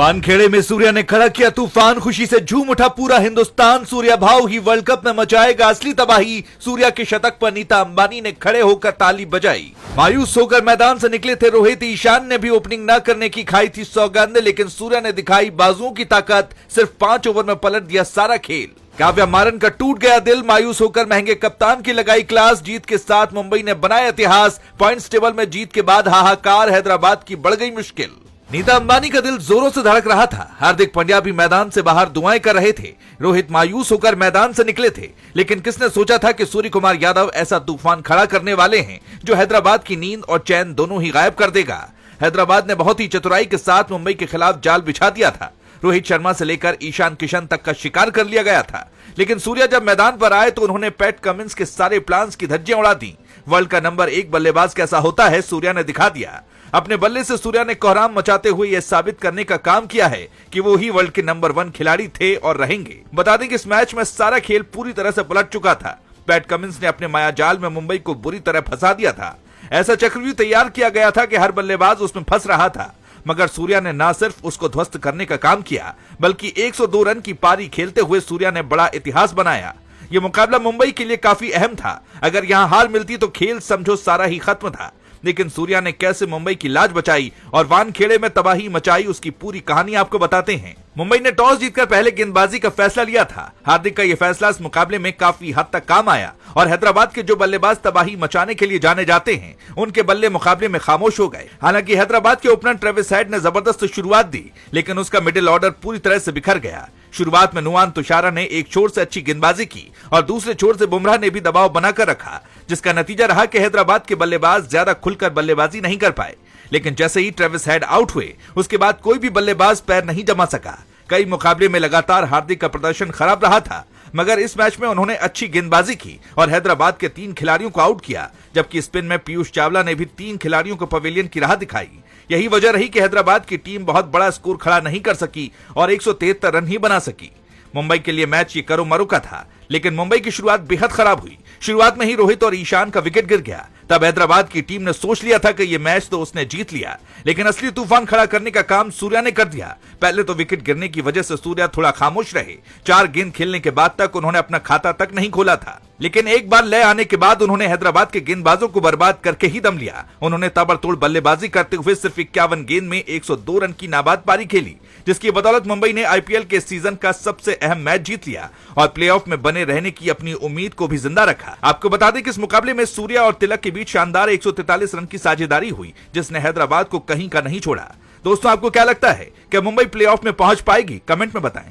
वानखेड़े में सूर्या ने खड़ा किया तूफान, खुशी से झूम उठा पूरा हिंदुस्तान। सूर्या भाव ही वर्ल्ड कप में मचाएगा असली तबाही। सूर्या के शतक पर नीता अंबानी ने खड़े होकर ताली बजाई। मायूस होकर मैदान से निकले थे रोहित। ईशान ने भी ओपनिंग न करने की खाई थी सौगंध, लेकिन सूर्या ने दिखाई बाजुओं की ताकत। सिर्फ 5 ओवर में पलट दिया सारा खेल। काव्या मारन का टूट गया दिल। मायूस होकर महंगे कप्तान की लगाई क्लास। जीत के साथ मुंबई ने बनाया इतिहास। पॉइंट्स टेबल में जीत के बाद हाहाकार, हैदराबाद की बढ़ गई मुश्किल। नीता अंबानी का दिल जोरों से धड़क रहा था। हार्दिक पांड्या भी मैदान से बाहर दुआएं कर रहे थे। रोहित मायूस होकर मैदान से निकले थे, लेकिन किसने सोचा था कि सूर्य कुमार यादव ऐसा तूफान खड़ा करने वाले हैं जो हैदराबाद की नींद और चैन दोनों ही गायब कर देगा। हैदराबाद ने बहुत ही चतुराई के साथ मुंबई के खिलाफ जाल बिछा दिया था। रोहित शर्मा से लेकर ईशान किशन तक का शिकार कर लिया गया था, लेकिन सूर्या जब मैदान पर आए तो उन्होंने पैट कमिंस के सारे प्लान्स की धज्जियां उड़ा दी। वर्ल्ड का नंबर 1 बल्लेबाज कैसा होता है, सूर्या ने दिखा दिया। अपने बल्ले से सूर्या ने कोहराम मचाते हुए यह साबित करने का काम किया है कि वो ही वर्ल्ड के नंबर 1 खिलाड़ी थे और रहेंगे। बता दें कि इस मैच में सारा खेल पूरी तरह से पलट चुका था। पैट कमिंस ने अपने मायाजाल में मुंबई को बुरी तरह फंसा दिया था। ऐसा चक्रव्यूह तैयार किया गया था कि हर बल्लेबाज उसमें फंस रहा था, मगर सूर्या ने न सिर्फ उसको ध्वस्त करने का काम किया, बल्कि 102 रन की पारी खेलते हुए सूर्या ने बड़ा इतिहास बनाया। यह मुकाबला मुंबई के लिए काफी अहम था। अगर यहां हार मिलती तो खेल समझो सारा ही खत्म था, लेकिन सूर्या ने कैसे मुंबई की लाज बचाई और वानखेड़े में तबाही मचाई, उसकी पूरी कहानी आपको बताते हैं। मुंबई ने टॉस जीतकर पहले गेंदबाजी का फैसला लिया था। हार्दिक का यह फैसला इस मुकाबले में काफी हद तक काम आया और हैदराबाद के जो बल्लेबाज तबाही मचाने के लिए जाने जाते हैं, उनके बल्ले मुकाबले में खामोश हो गए। हालांकि हैदराबाद के ओपनर ट्रेविस हेड ने जबरदस्त शुरुआत दी, लेकिन उसका मिडिल ऑर्डर पूरी तरह से बिखर गया। शुरुआत में नुआन तुषारा ने एक छोर से अच्छी गेंदबाजी की और दूसरे छोर से बुमराह ने भी दबाव बनाकर रखा, जिसका नतीजा रहा कि हैदराबाद के बल्लेबाज ज्यादा खुलकर बल्लेबाजी नहीं कर पाए। लेकिन जैसे ही ट्रेविस हेड आउट हुए, उसके बाद कोई भी बल्लेबाज पैर नहीं जमा सका। कई मुकाबले में लगातार हार्दिक का प्रदर्शन खराब रहा था, मगर इस मैच में उन्होंने अच्छी गेंदबाजी की और हैदराबाद के 3 खिलाड़ियों को आउट किया, जबकि स्पिन में पीयूष चावला ने भी 3 खिलाड़ियों को पवेलियन की राह दिखाई। यही वजह रही कि हैदराबाद की टीम बहुत बड़ा स्कोर खड़ा नहीं कर सकी और 173 रन ही बना सकी। मुंबई के लिए मैच ये करो मरो का था, लेकिन मुंबई की शुरुआत बेहद खराब हुई। शुरुआत में ही रोहित और ईशान का विकेट गिर गया। तब हैदराबाद की टीम ने सोच लिया था कि ये मैच तो उसने जीत लिया, लेकिन असली तूफान खड़ा करने का काम सूर्या ने कर दिया। पहले तो विकेट गिरने की वजह से सूर्या थोड़ा खामोश रहे। 4 गेंद खेलने के बाद तक उन्होंने अपना खाता तक नहीं खोला था, लेकिन एक बार लय आने के बाद उन्होंने हैदराबाद के गेंदबाजों को बर्बाद करके ही दम लिया। उन्होंने ताबड़तोड़ बल्लेबाजी करते हुए सिर्फ 51 गेंद में 102 रन की नाबाद पारी खेली, जिसकी बदौलत मुंबई ने आईपीएल के सीजन का सबसे अहम मैच जीत लिया और प्लेऑफ में बने रहने की अपनी उम्मीद को भी जिंदा रखा। आपको बता दें कि इस मुकाबले में सूर्या और तिलक के बीच शानदार 143 रन की साझेदारी हुई, जिसने हैदराबाद को कहीं का नहीं छोड़ा। दोस्तों, आपको क्या लगता है, क्या मुंबई प्लेऑफ में पहुंच पाएगी? कमेंट में बताएं।